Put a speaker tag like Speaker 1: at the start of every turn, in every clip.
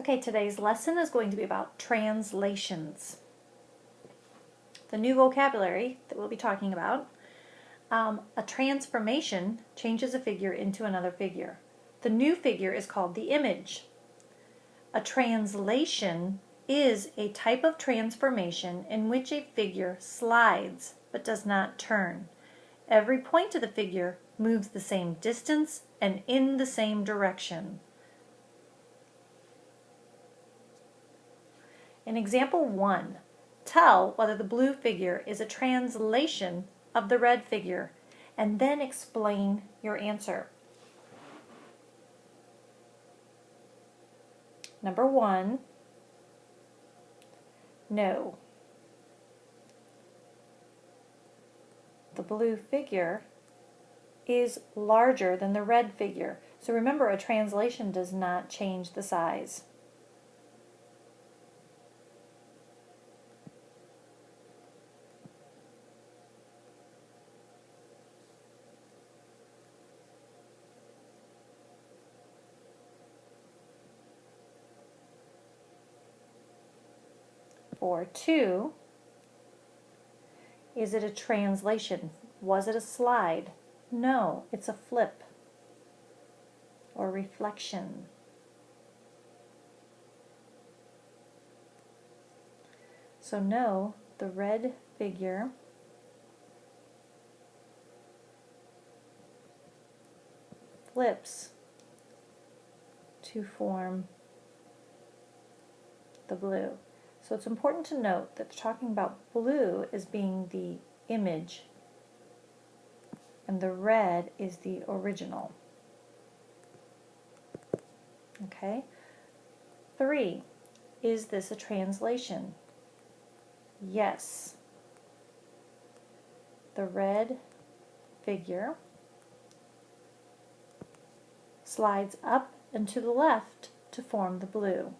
Speaker 1: Okay, today's lesson is going to be about translations. The new vocabulary that we'll be talking about, a transformation changes a figure into another figure. The new figure is called the image. A translation is a type of transformation in which a figure slides but does not turn. Every point of the figure moves the same distance and in the same direction. In example 1, tell whether the blue figure is a translation of the red figure, and then explain your answer. Number 1, no. The blue figure is larger than the red figure. So remember, a translation does not change the size. Or 2, is it a translation? Was it a slide? No, it's a flip or reflection. So no, the red figure flips to form the blue. So it's important to note that talking about blue as being the image and the red is the original. Okay? 3, is this a translation? Yes. The red figure slides up and to the left to form the blue.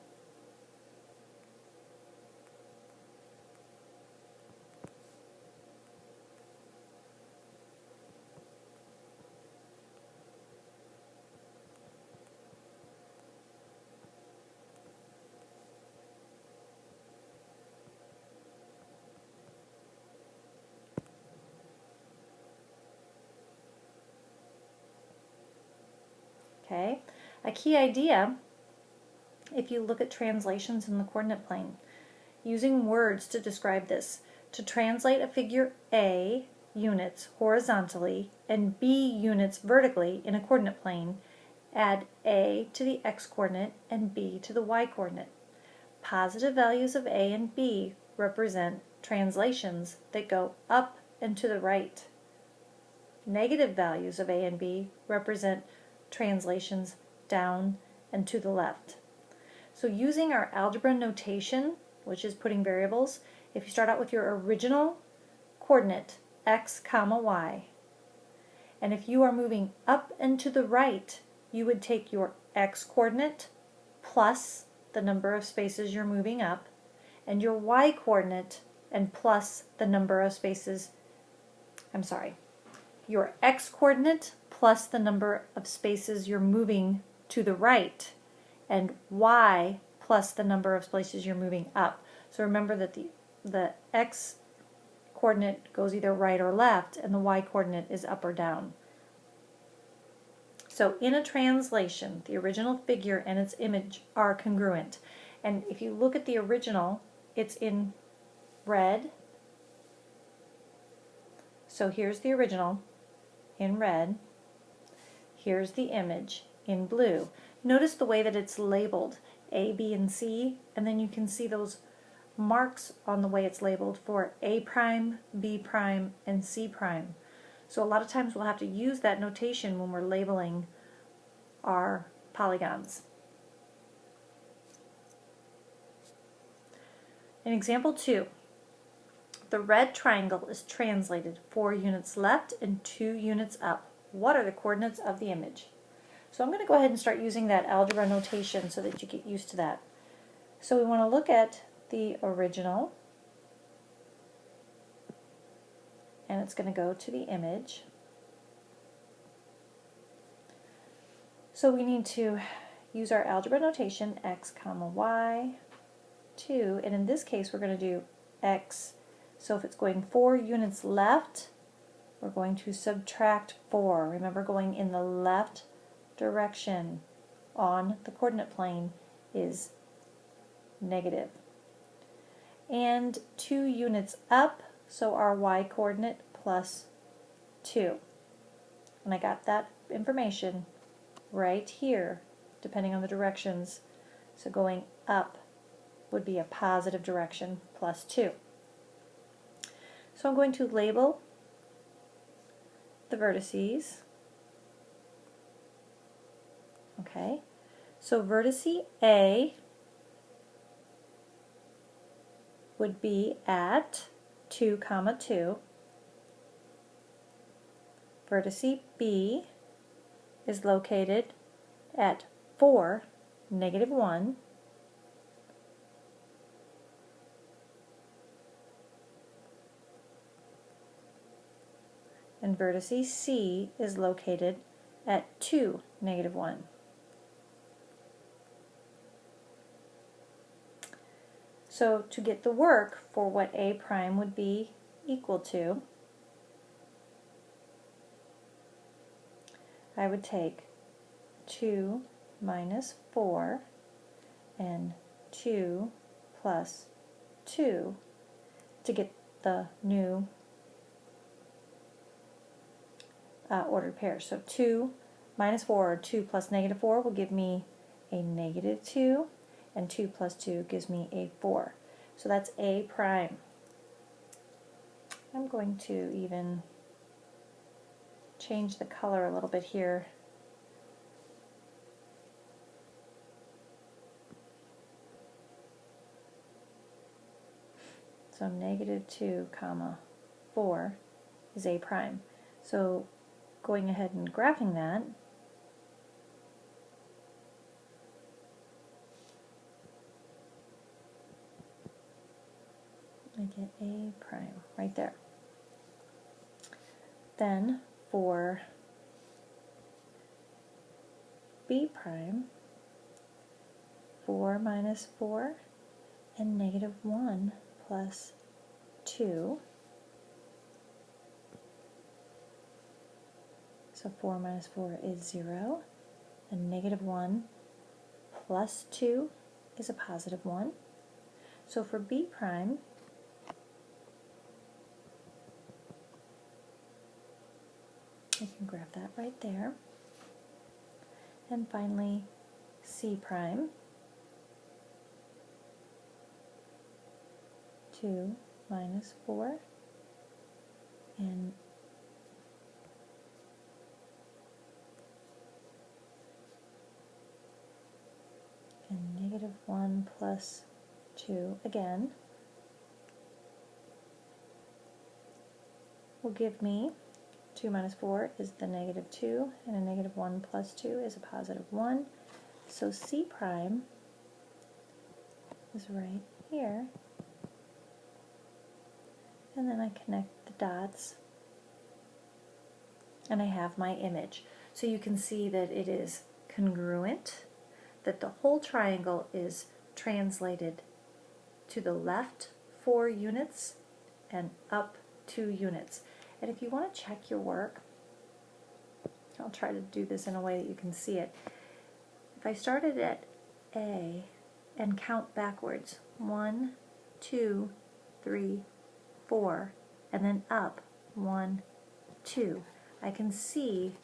Speaker 1: Okay, a key idea, if you look at translations in the coordinate plane, using words to describe this. To translate a figure A units horizontally and B units vertically in a coordinate plane, add A to the x coordinate and B to the y coordinate. Positive values of A and B represent translations that go up and to the right. Negative values of A and B represent translations down and to the left. So using our algebra notation, which is putting variables, if you start out with your original coordinate, x comma y, and if you are moving up and to the right, you would take your x coordinate plus the number of spaces you're moving up, and your y coordinate and plus the number of spaces, your x coordinate plus the number of spaces you're moving to the right, and y plus the number of spaces you're moving up. So remember that the x coordinate goes either right or left, and the y coordinate is up or down. So in a translation, the original figure and its image are congruent. And if you look at the original, it's in red. So here's the original in red. Here's the image in blue. Notice the way that it's labeled, A, B, and C, and then you can see those marks on the way it's labeled for A prime, B prime, and C prime. So a lot of times we'll have to use that notation when we're labeling our polygons. In example 2, the red triangle is translated 4 units left and 2 units up. What are the coordinates of the image? So I'm going to go ahead and start using that algebra notation so that you get used to that. So we want to look at the original, and it's going to go to the image. So we need to use our algebra notation, x comma y, 2, and in this case we're going to do x, so if it's going 4 units left, we're going to subtract 4. Remember, going in the left direction on the coordinate plane is negative. And 2 units up, so our y coordinate plus 2. And I got that information right here, depending on the directions. So going up would be a positive direction, plus 2. So I'm going to label the vertices. Okay, so vertex A would be at 2, 2. Vertex B is located at 4, -1. And vertex C is located at 2, -1. So to get the work for what A prime would be equal to, I would take 2 minus 4 and 2 plus 2 to get the new ordered pair. So 2 minus 4, or 2 plus -4, will give me a -2, and 2 plus 2 gives me a 4. So that's A prime. I'm going to even change the color a little bit here. So -2, 4 is A prime. So going ahead and graphing that, I get A prime right there. Then for B prime, 4 minus 4 and -1 plus 2. So 4 minus 4 is 0, and -1 plus 2 is a positive 1. So for B prime, I can graph that right there. And finally, C prime, 2 minus 4 and -1 plus 2 again will give me 2 minus 4 is the -2, and a -1 plus 2 is a positive 1. So C prime is right here. And then I connect the dots, and I have my image. So you can see that it is congruent, that the whole triangle is translated to the left 4 units and up 2 units. And if you want to check your work, I'll try to do this in a way that you can see it. If I started at A and count backwards, 1, 2, 3, 4, and then up 1, 2, I can see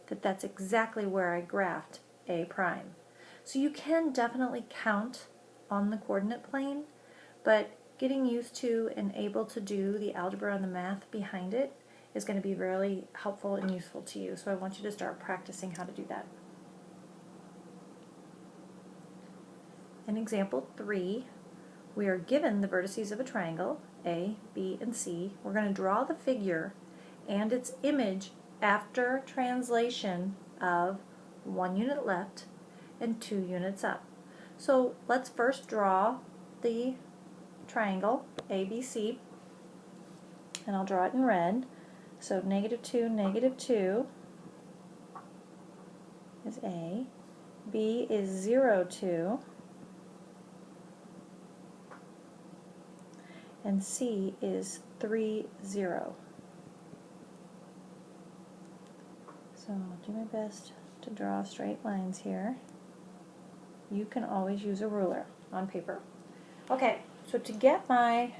Speaker 1: that that's exactly where I graphed A prime. So you can definitely count on the coordinate plane, but getting used to and able to do the algebra and the math behind it is going to be really helpful and useful to you. So I want you to start practicing how to do that. In example 3, we are given the vertices of a triangle, A, B, and C. We're going to draw the figure and its image after translation of 1 unit left and 2 units up. So let's first draw the triangle ABC, and I'll draw it in red. So -2, -2 is A, B is 0, 2, and C is 3, 0. So I'll do my best to draw straight lines here. You can always use a ruler on paper. Okay, so to get my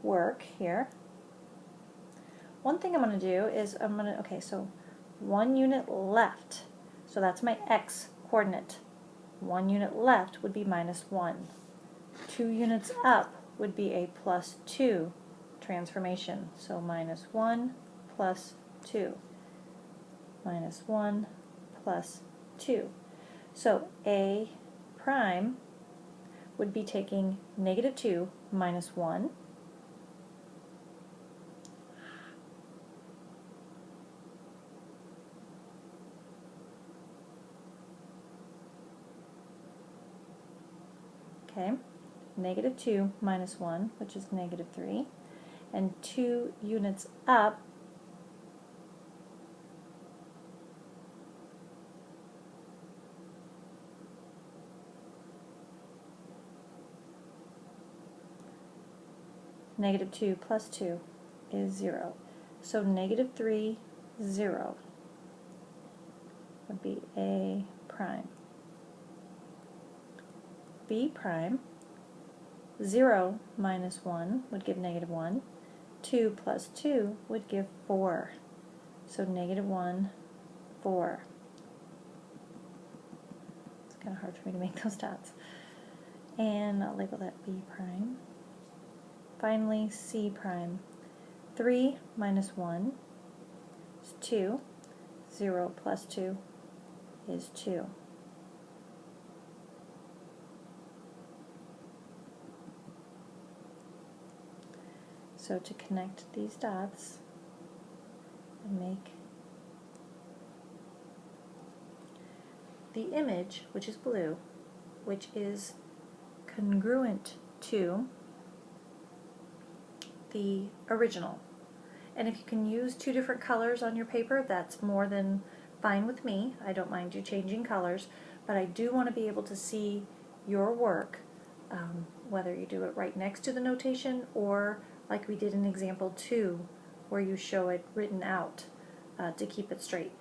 Speaker 1: work here, one thing I'm going to do is okay, so 1 unit left, so that's my x coordinate. 1 unit left would be -1. 2 units up would be a +2 transformation, so -1 plus 2. -1 plus 2. So A prime would be taking -2 minus 1, okay, -2 minus 1, which is -3, and 2 units up -2 plus 2 is 0. So -3, 0 would be A prime. B prime, 0 minus 1 would give -1. 2 plus 2 would give 4. So -1, 4. It's kind of hard for me to make those dots. And I'll label that B prime. Finally, C prime. 3 minus 1 is 2. 0 plus 2 is 2. So to connect these dots and make the image, which is blue, which is congruent to the original. And if you can use 2 different colors on your paper, that's more than fine with me. I don't mind you changing colors, but I do want to be able to see your work, whether you do it right next to the notation or like we did in example 2, where you show it written out to keep it straight.